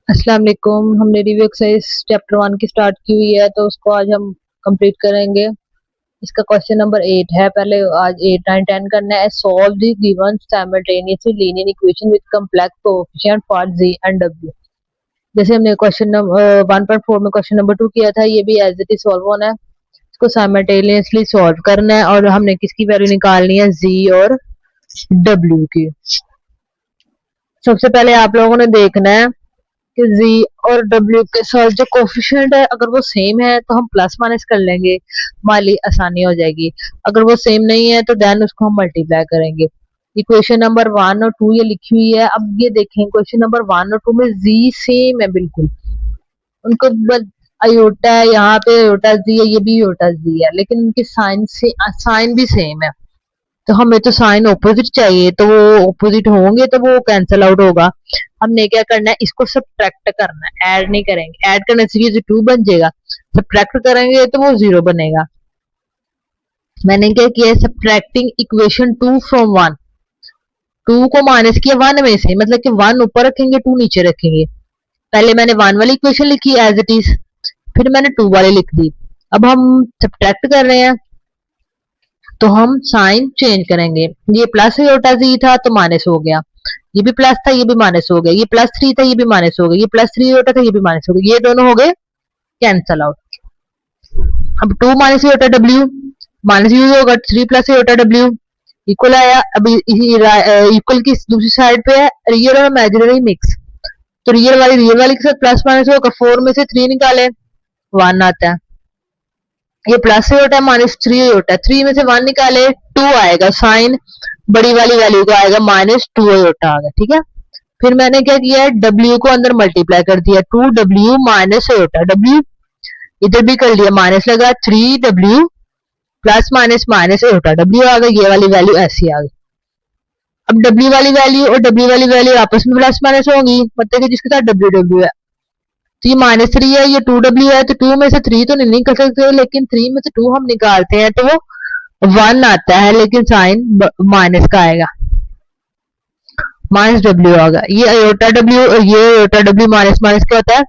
अस्सलाम वालेकुम। हमने रिव्यू एक्सरसाइज चैप्टर 1 की स्टार्ट की हुई है, तो उसको आज हम कंप्लीट करेंगे। इसका क्वेश्चन नंबर 8 है। पहले आज 8 9 10 करना है। Solve the given simultaneously linear equation with complex coefficient for z and w। जैसे हमने क्वेश्चन नंबर 1.4 में क्वेश्चन नंबर 2 किया था, ये भी एज इट इज सॉल्व होना है। इसको साइमल्टेनियसली सॉल्व करना है और हमने किसकी वैल्यू निकालनी है, z और w की। सबसे पहले आप लोगों ने देखना है कि z और w के साथ जो कोफिशिएंट है, अगर वो सेम है तो हम प्लस माइनस कर लेंगे, हमारी आसानी हो जाएगी। अगर वो सेम नहीं है तो देन उसको हम मल्टीप्लाई करेंगे। इक्वेशन नंबर 1 और 2 ये लिखी हुई है। अब ये देखें, क्वेश्चन नंबर 1 और 2 में z सेम है बिल्कुल, उनको बस आयोटा है, यहाँ पे आयोटा z है, ये भी आयोटा z है, लेकिन उनके साइन भी सेम है। तो हमें तो साइन ऑपोजिट चाहिए, तो वो ऑपोजिट होंगे तो वो कैंसिल आउट होगा। हमने क्या करना है, इसको सब्ट्रैक्ट करना है, ऐड नहीं करेंगे। ऐड करने से ये 2 बन जाएगा, सब्ट्रैक्ट करेंगे तो वो 0 बनेगा। मैंने क्या किया है, सब्ट्रैक्टिंग इक्वेशन 2 फ्रॉम 1। 2 को माइनस किया 1 में से, मतलब कि 1 ऊपर रखेंगे 2 नीचे रखेंगे। पहले मैंने 1 वाली इक्वेशन लिखी एज इट इज, फिर मैंने 2 वाली लिख दी। अब हम सब्ट्रैक्ट कर रहे हैं तो हम साइन चेंज करेंगे। ये प्लस आयोटा z था तो माइनस हो गया, ये भी प्लस था ये भी माइनस हो गया, ये प्लस 3 था ये भी माइनस हो गया, ये प्लस 3 आयोटा था ये भी माइनस हो गया, ये दोनों हो गए कैंसल आउट। अब 2 minus iota w minus use होगा, 3 प्लस आयोटा w इक्वल आया। अब इक्वल की दूसरी साइड पे है रियल और इमेजिनरी मिक्स, तो रियल वाली के साथ प्लस माइनस होगा। 4 में से 3 निकाले 1 आता है, ये प्लस होता है माइनस 3 होता है, 3 में से 1 निकाले 2 आएगा, साइन बड़ी वाली वैल्यू का आएगा -2 होता आ गया। ठीक है, फिर मैंने क्या किया है, w को अंदर मल्टीप्लाई कर दिया, 2w माइनस होता w इधर भी कर लिया, माइनस लगा 3w प्लस माइनस होता w आ गया। ये वाली वैल्यू ऐसी आ गई। अब w वाली वैल्यू और w वाली वैल्यू आपस में प्लस माइनस होंगी, मतलब कि जिसके साथ w है। तो ये -3 है, ये 2w है, तो 2 में से 3 तो नहीं निकल सकते, लेकिन 3 में से 2 हम निकालते हैं तो वो 1 आता है, लेकिन साइन माइनस का आएगा, -w आएगा। ये आयोटा w और ये आयोटा w माइनस माइनस क्या होता है,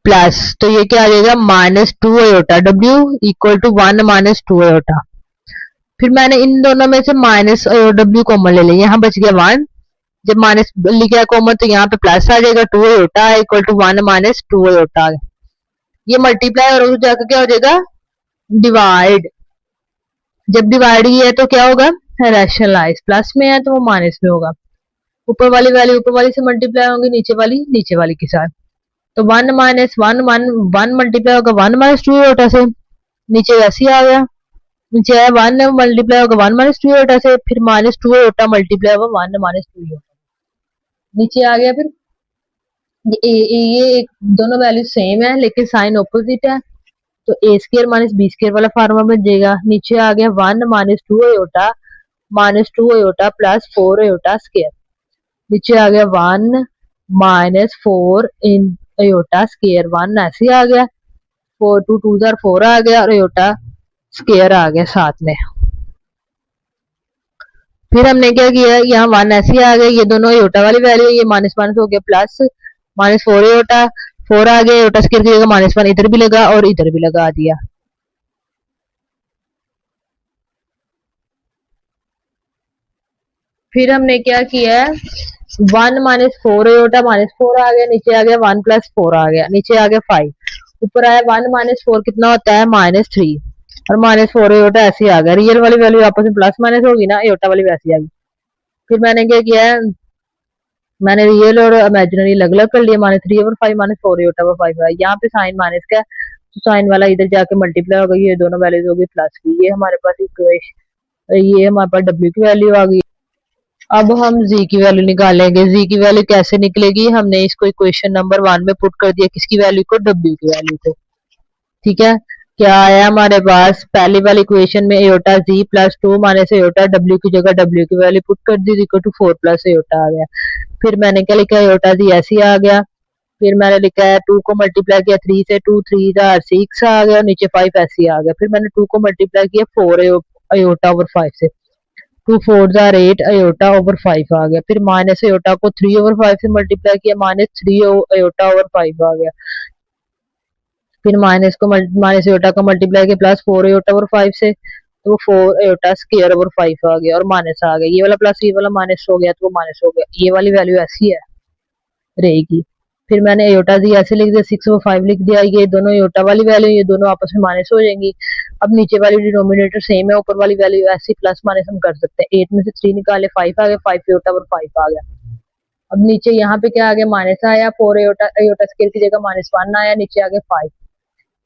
प्लस, तो ये क्या आ जाएगा, -2 iota w equal to 1 -2 iota. फिर मैंने इन दोनों में से माइनस w कॉमन ले लिया, यहाँ बच गया 1। जब माइनस लिखा कॉमन तो यहाँ पे प्लस आ जाएगा, 2 आयोटा इक्वल टू 1 -2 आयोटा। ये मल्टीप्लाई और जाकर क्या हो जाएगा, डिवाइड। जब डिवाइड ही है तो क्या होगा, रैशनलाइज। प्लस में है तो वो माइनस में होगा। ऊपर वाली वैल्यू ऊपर वाली से मल्टीप्लाई होंगी, नीचे वाली के साथ। तो 1 माइनस 1 मल्टीप्लाई होगा 1 -2 आयोटा से, नीचे वैसे ही आ गया। नीचे है 1 मल्टीप्लाई होगा 1 -2 आयोटा से, फिर -2 आयोटा मल्टीप्लाई होगा 1 -2 आयोटा, नीचे आ गया। फिर ये दोनों वैल्यू सेम है लेकिन साइन ऑपोजिट है, तो ए स्केयर माइनस बी स्केयर वाला फार्मूला बन जाएगा। नीचे आ गया 1 -2 आयोटा प्लस 4 आयोटा स्केयर। नीचे आ गया 1 -4 इन आयोटा स्केयर, 1 ऐसे ही आ गया, 4 2 2 4 आ गया और आयोटा स्केयर आ गया साथ में। फिर हमने क्या किया, यहाँ 1 ऐसे आ गया, ये दोनों आयोटा वाली वैल्यू, ये माइनस माइनस हो गया प्लस, -4 आयोटा 4 आ गया, आयोटा स्केयर की जगह -1 इधर भी लगा और इधर भी लगा दिया। फिर हमने क्या किया है, 1 -4 आयोटा -4 आ गया, नीचे आ गया 1 + 4 आ गया, नीचे आ गया 5, ऊपर आया 1 -4 कितना होता है, -3 और -4 आयोटा ऐसे आ गया। रियल वाली वैल्यू आपस में प्लस माइनस होगी ना, आयोटा वाली वैसी आ गई। फिर मैंने क्या किया है, मैंने रियल और इमेजिनरी अलग अलग कर लिया, -3 और 5 -4 आयोटा और 5 है। यहाँ पे साइन माइनस का, तो साइन वाला इधर जाके मल्टीप्लाई होगा, ये दोनों वैल्यूज होगी प्लस की। ये हमारे पास इक्वेशन, ये हमारे पास w की वैल्यू आ गई। अब हम z की वैल्यू निकालेंगे। z की वैल्यू कैसे निकलेगी, हमने इसको इक्वेशन नंबर 1 में पुट कर दिया, किसकी वैल्यू को, w की वैल्यू को। ठीक है, क्या आया हमारे पास, पहली वाली इक्वेशन में iota z plus 2 minus iota w की जगह w की वैल्यू पुट कर दी, इक्वल टू 4 प्लस आयोटा आ गया। फिर मैंने क्या लिखा, आयोटा z ऐसे आ गया। फिर मैंने लिखा है 2 को मल्टीप्लाई किया 3 से, 2 3 6 आ गया, नीचे 5 ऐसे आ गया। फिर मैंने 2 को मल्टीप्लाई किया 4 आयोटा ओवर 5 से, 2 4 8 अयोटा ओवर 5 आ गया। फिर माइनस अयोटा को 3 ओवर 5 से मल्टीप्लाई किया, माइनस 3 अयोटा ओवर 5 आ गया। फिर माइनस माइनस अयोटा को मल्टीप्लाई किया प्लस 4 अयोटा ओवर 5 से, तो वो 4 अयोटा स्क्वायर ओवर 5 आ गया और माइनस आ गया। ये वाला प्लस ये वाला माइनस हो गया तो वो माइनस हो गया। ये वाली वैल्यू ऐसी है रहेगी। फिर मैंने अयोटा जी ऐसे लिख दिया, 6 ओवर 5 लिख दिया। ये दोनों अयोटा वाली वैल्यू, ये दोनों आपस में माइनस हो जाएंगी। अब नीचे वाली डिनोमिनेटर सेम है, ऊपर वाली वैल्यू ऐसी प्लस माइनस हम कर सकते हैं। 8 में से 3 निकाले 5 आ गया, 5 अयोटा ओवर 5 आ गया। अब नीचे यहाँ पे क्या आ गया, माइनस आया, 4 अयोटा अयोटा स्क्वायर की जगह -1 आया, नीचे आ गया 5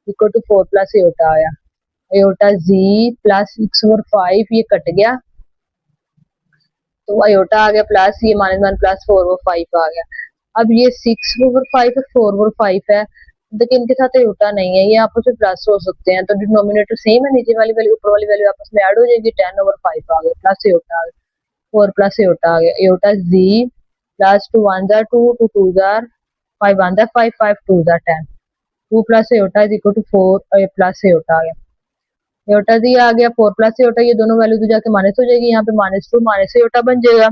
इक्वल टू 4 प्लस अयोटा आया। अयोटा जी प्लस 6 ओवर 5 ये कट गया तो अयोटा आ गया प्लस, ये -1 प्लस 4 ओवर 5 आ गया। अब ये 6 ओवर 5 है, 4 ओवर 5 है, लेकिन इनके साथ अयोटा नहीं है, ये आपस में प्लस हो सकते हैं, तो डिनोमिनेटर सेम है, नीचे वाली वैल्यू ऊपर वाली वैल्यू आपस में ऐड हो जाएगी। 10 ओवर 5 आ गया प्लस अयोटा आ गया, 4 प्लस अयोटा आ गया। अयोटा जी प्लस 2 1 जार 2 2 2 जार 5 1 जार 5 5 2 जार 10, 2 plus iota is equal to 4 plus iota आ गया। अयोटा जी आ गया 4 प्लस अयोटा, ये दोनों वैल्यू तो जाके माइनस हो जाएगी, यहाँ पे -2 माइनस अयोटा बन जाएगा।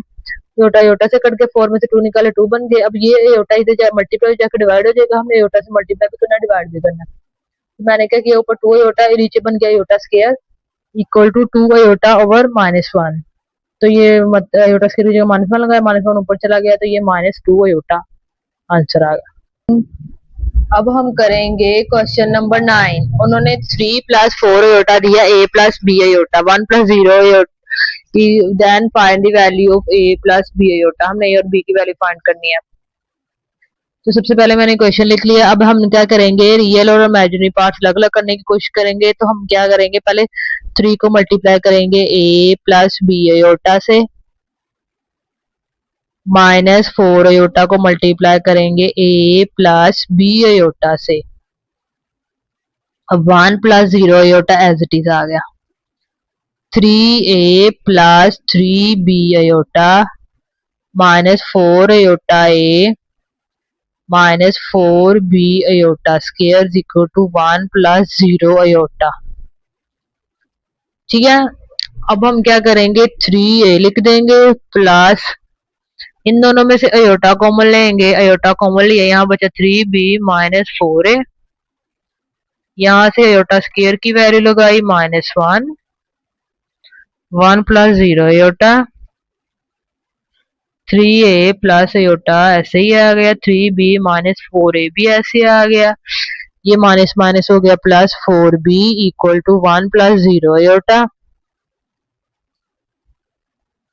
अयोटा अयोटा से कट के 4 में से 2 निकाले 2 बन गए। अब ये अयोटा इधर मल्टीप्लाई जाकर डिवाइड हो जाएगा, हमने अयोटा से मल्टीप्लाई भी करना, डिवाइड भी करना। तो मैंने क्या किया, ऊपर 2 अयोटा, नीचे बन गया iota square equal to 2 iota over -1। तो ये अयोटा स्क्वायर की जगह -1 लगाया, -1 ऊपर चला गया तो ये -2 अयोटा आंसर आ गया। अब हम करेंगे क्वेश्चन नंबर 9। उन्होंने 3 प्लस 4 अयोटा दिया, a plus b iota, 1 plus 0 iota, then find the value of a plus b iota. हमने a और b की वैल्यू फाइंड करनी है। तो सबसे पहले मैंने क्वेश्चन लिख लिया। अब हम क्या करेंगे, रियल और इमेजिनरी पार्ट्स अलग अलग करने की कोशिश करेंगे। तो हम क्या करेंगे, पहले 3 को मल्टीप्लाई करेंगे a प्लस b अयोटा से, -4 अयोटा को मल्टीप्लाई करेंगे a प्लस b अयोटा से। अब 1 plus 0 iota as it is आ गया। 3a plus 3b iota -4 iota a -4b iota square is equal to 1 plus 0 iota. ठीक है, अब हम क्या करेंगे, 3a लिख देंगे प्लस, इन दोनों में से अयोटा कॉमन लेंगे, अयोटा कॉमन लिया, यहाँ बचा 3b -4a, यहाँ से अयोटा स्क्वायर की वैल्यू लगाई -1, 1 plus 0 aorta, 3a plus iota ऐसे ही आ गया, 3b -4a भी ऐसे आ गया, ये माइनस माइनस हो गया plus 4b equal to 1 plus 0 iota.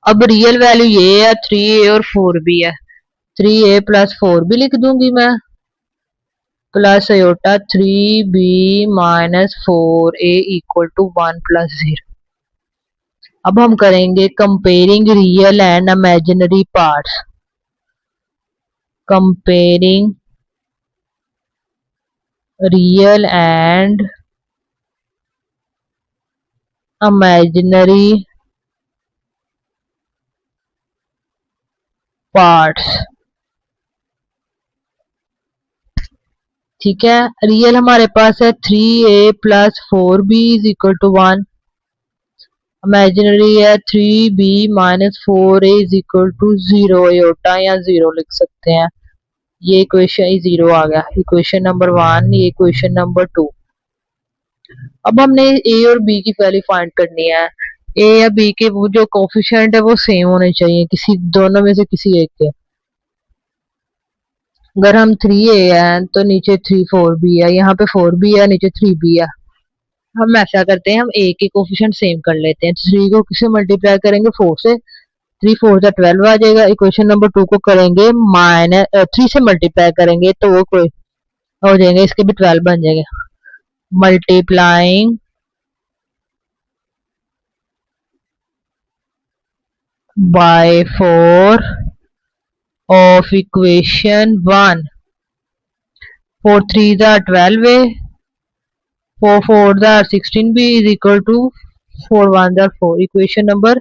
अब रियल वैल्यू ये है, 3a और 4b है, 3a प्लस 4b लिख दूंगी मैं, plus iota 3b -4a equal to 1 plus 0। अब हम करेंगे comparing real and imaginary parts. Comparing real and imaginary parts. ठीक है, रियल हमारे पास है 3a plus 4b is equal to 1, imaginary है 3b -4a is equal to 0 aorta, या 0 लिख सकते हैं। ये इक्वेशन 0 आ गया, इक्वेशन नंबर 1, ये इक्वेशन नंबर 2। अब हमने a और b की वैल्यू फाइंड करनी है। a या b के वो जो कोफिशिएंट है वो सेम होने चाहिए, किसी दोनों में से किसी एक के। अगर हम 3a है तो नीचे 4b है, यहाँ पे 4b है, नीचे 3b है। हम ऐसा करते हैं, हम a के कोफिशिएंट सेम कर लेते हैं। 3 को किससे मल्टीप्लाई करेंगे, 4 से, 3 4 जा 12 आ जाएगा। इक्वेशन नंबर 2 को करेंगे -3 से मल्टीप्लाई करेंगे तो वो कोई हो जाएंगे, इसके भी 12 बन जाएंगे। मल्टीप्लाइंग बाय 4 ऑफ इक्वेशन 1, 4 3 जा 12a, 4 4 जा 16b इज इक्वल टू 4 1 जा 4। इक्वेशन नंबर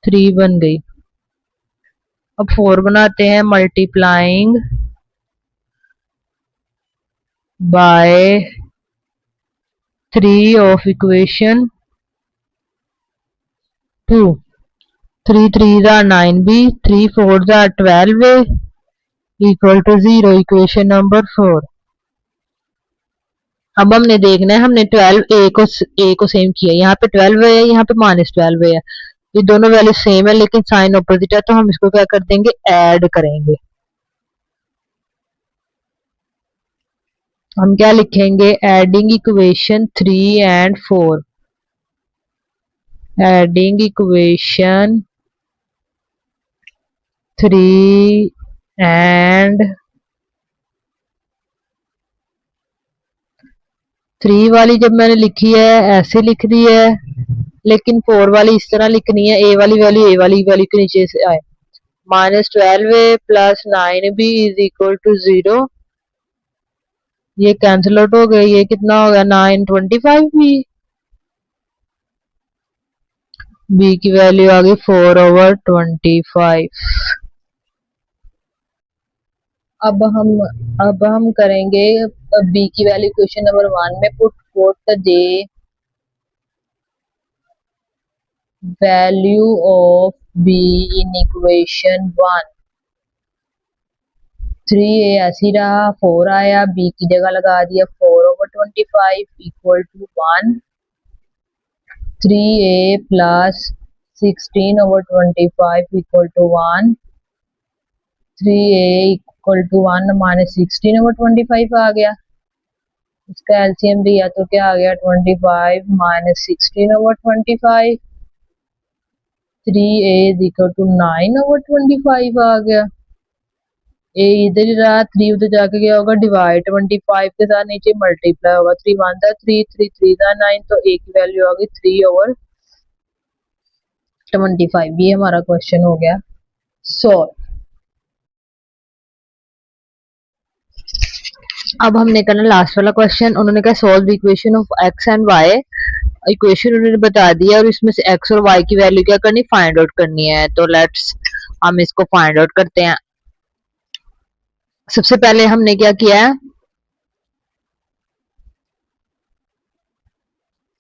3 बन गई। अब 4 बनाते हैं, multiplying by 3 of equation 2 3 3 9 b 3 4 12 a equal to 0। Equation number 4। अब हमने देखना है, हमने 12 ए को सेम किया, यहाँ पे 12 है, यहाँ पे -12 है, ये दोनों वैल्यू सेम है लेकिन साइन ऑपोजिट है, तो हम इसको क्या कर देंगे, ऐड करेंगे। हम क्या लिखेंगे, adding equation 3 and 4, adding equation 3 and 3 वाली जब मैंने लिखी है ऐसे लिख दी है, लेकिन 4 वाली इस तरह लिखनी है, ए वाली वैल्यू के नीचे से आए, -12 plus 9b is equal to 0। ये कैंसिल आउट हो गए, ये कितना हो गया, 925 b की वैल्यू आ गई 4/25। अब हम करेंगे b की वैल्यू क्वेश्चन नंबर 1 में put for the value of b in equation 1। 3a ऐसी रहा, 4 आया, b की जगह लगा दिया 4/25 equal to 1। 3a plus 16/25 equal to 1। 3a equal to 1 minus 16/25 आ गया, इसका एलसीएम दिया तो क्या आ गया, 25 minus 16/25। 3a is equal to 9/25 आ गया। ए इधर ही रहा, 3 उधर जाके क्या होगा, डिवाइड 25 के साथ नीचे मल्टीप्लाई होगा, 3 1 था 3, 3 3 था 9, तो ए की वैल्यू आ गई 3/25। ये हमारा क्वेश्चन हो गया सॉल्व। अब हमने करना लास्ट वाला क्वेश्चन। उन्होंने कहा solve the equation of x and y. Equation उन्होंने बता दिया और इसमें से एक्स और वाई की वैल्यू क्या करनी, फाइंड आउट करनी है। तो लेट्स हम इसको फाइंड आउट करते हैं। सबसे पहले हमने क्या किया है,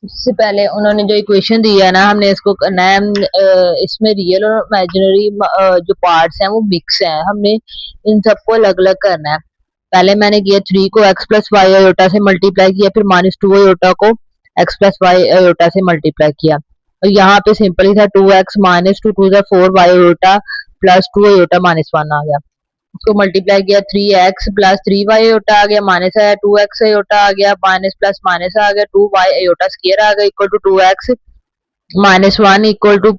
सबसे पहले उन्होंने जो इक्वेशन दिया है ना, हमने इसको करना है, इसमें रियल और इमेजिनरी जो पार्ट्स हैं वो मिक्स हैं, हमने इन सबको अलग अलग करना है। पहले मैंने किया 3 को x प्लस वाई आयोटा से मल्टीप्लाई किया, फिर -2 आयोटा को x प्लस वाई आयोटा से मल्टीप्लाई किया, और यहाँ पे सिंपल ही था 2x minus 2 2 4 y iota plus 2 iota -1 आ गया। उसको मल्टीप्लाई किया 3x प्लस 3y आयोटा आ गया, माइनस आया 2x आयोटा आ गया, माइनस प्लस माइनस आ गया, 2y आयोटा स्क्वायर आ गया equal to 2x minus 1 equal to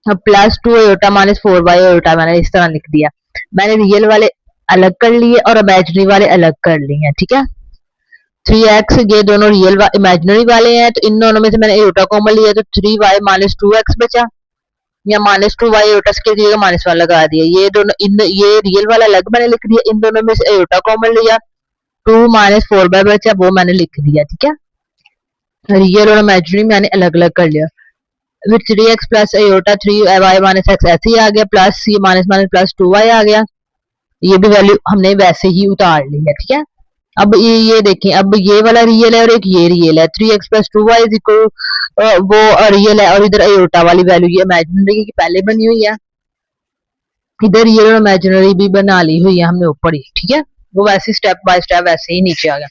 plus 2 iota minus 4y iota. मैंने इस तरह लिख दिया। मैंने रियल वाले अलग कर लिए और इमेजिनरी वाले अलग कर लिए हैं, ठीक है। 3x ये दोनों रियल इमेजिनरी वाले हैं, तो इन दोनों में से मैंने आयोटा कॉमन लिया तो 3y माइनस 2x बचा, या -2y आयोटा की जगह -1 लगा दिया। ये दोनों ये रियल वाला अलग मैंने लिख दिया, इन दोनों में से आयोटा कॉमन लिया, 2 - 4y बचा, वो मैंने लिख दिया, ठीक है। रियल और इमेजिनरी मैंने अलग अलग कर लिया। फिर 3x plus iota 3y minus x ऐसे ही आ गया, प्लस ये माइनस माइनस प्लस 2y आ गया, ये भी वैल्यू हमने वैसे ही उतार ली है, ठीक है। अब ये देखें, अब ये वाला रियल है और एक ये रियल है, 3x plus 2y is equal वो रियल है, और इधर आयोटा वाली वैल्यू ये इमेजिनरी की पहले बनी हुई है, इधर रियल और इमेजिनरी भी बना ली हुई है हमने ऊपर ही, ठीक है। वो वैसे स्टेप बाय स्टेप वैसे ही नीचे आ गया।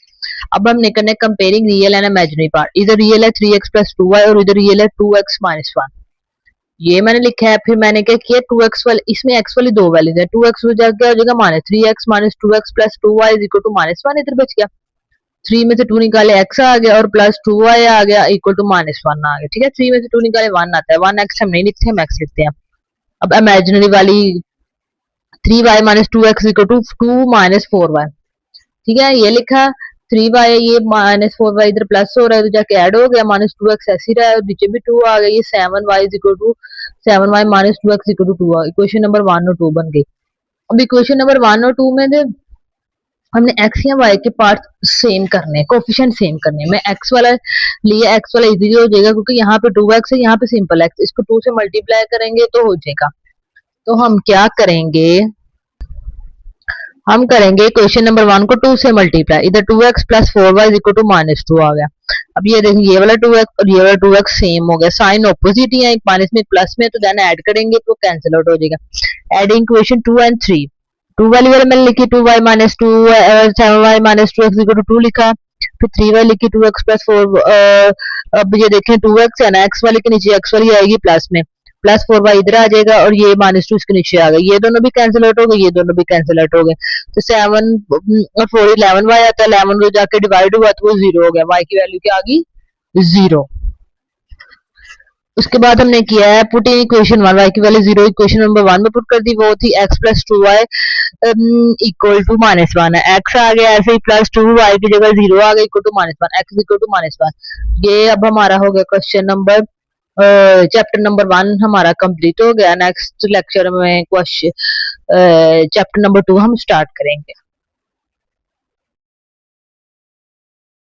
अब हमने करना है comparing real and imaginary part. इधर रियल है 3x प्लस 2y और इधर रियल है 2x माइनस 1, ये मैंने लिखा है। फिर मैंने क्या किया, 2x वाले, इसमें x वाली दो वैल्यूज है, 2x हो जाएगा minus 3x minus 2x plus 2y is equal to -1, इधर बच गया। 3 में से 2 निकाले x आ गया और प्लस 2y आ गया इक्वल टू -1 आ गया, ठीक है। 3 में से 2 निकाले 1 आता है, 1x हम नहीं लिखते, हम x लिखते हैं। अब इमेजिनरी वाली 3y minus 2x equal to 2 minus 4y, ठीक है, ये लिखा। 3y ये माइनस 4y इधर प्लस हो रहा है, तो जाके ऐड हो गया, -2x ऐसे ही रहा है, नीचे भी 2 आ गया, ये 7y is equal to 7y minus 2x equal to 2 equation number 1 और 2 बन गई। अब इक्वेशन नंबर 1 और 2 में हमने x या y के पार्ट सेम करने, कोफिशिएंट सेम करने। मैं x वाला लिए, x वाला इजीली हो जाएगा क्योंकि यहाँ पे 2x है, यहाँ पे सिंपल x, इसको 2 से मल्टीप्लाई करेंगे तो हो जाएगा। तो हम क्या करेंगे, हम करेंगे क्वेश्चन नंबर 1 को 2 से मल्टीप्लाई, इधर 2x plus 4y equal to -2 आ गया। अब ये देखिए ये वाला 2x और ये वाला 2x सेम हो गया, साइन ऑपोजिट ही है, एक माइनस में प्लस में, तो देन ऐड करेंगे तो कैंसिल आउट हो जाएगा। एडिंग इक्वेशन 2 and 3, 2 वाली वाले मैंने लिखी 2y minus 2 7y minus 2x equal to 2 लिखा, फिर 3y लिखी 2x प्लस 4, अब ये देखें 2x है ना, x वाले के नीचे x वाली आएगी प्लस में, प्लस 4y इधर आ जाएगा और ये माइनस 2 इसके नीचे आ गए, ये दोनों भी कैंसिल आउट हो गए, ये दोनों भी कैंसिल आउट हो गए, तो 7 और 4 11y आता है, 11 को जाके डिवाइड हुआ तो वो 0 हो गया, y की वैल्यू क्या आ गई 0। उसके बाद हमने किया है पुट इन इक्वेशन 1, y की वैल्यू 0 इक्वेशन नंबर 1 में पुट कर दी, वो थी x plus 2y equal to minus 1 है, x आ गया ऐसे ही प्लस 2y की जगह 0 आ गया equal to minus 1, x equal to minus 1। ये अब हमारा हो गया क्वेश्चन नंबर चैप्टर नंबर 1 हमारा कंप्लीट हो गया। नेक्स्ट लेक्चर में क्वेश्चन चैप्टर नंबर 2 हम स्टार्ट करेंगे।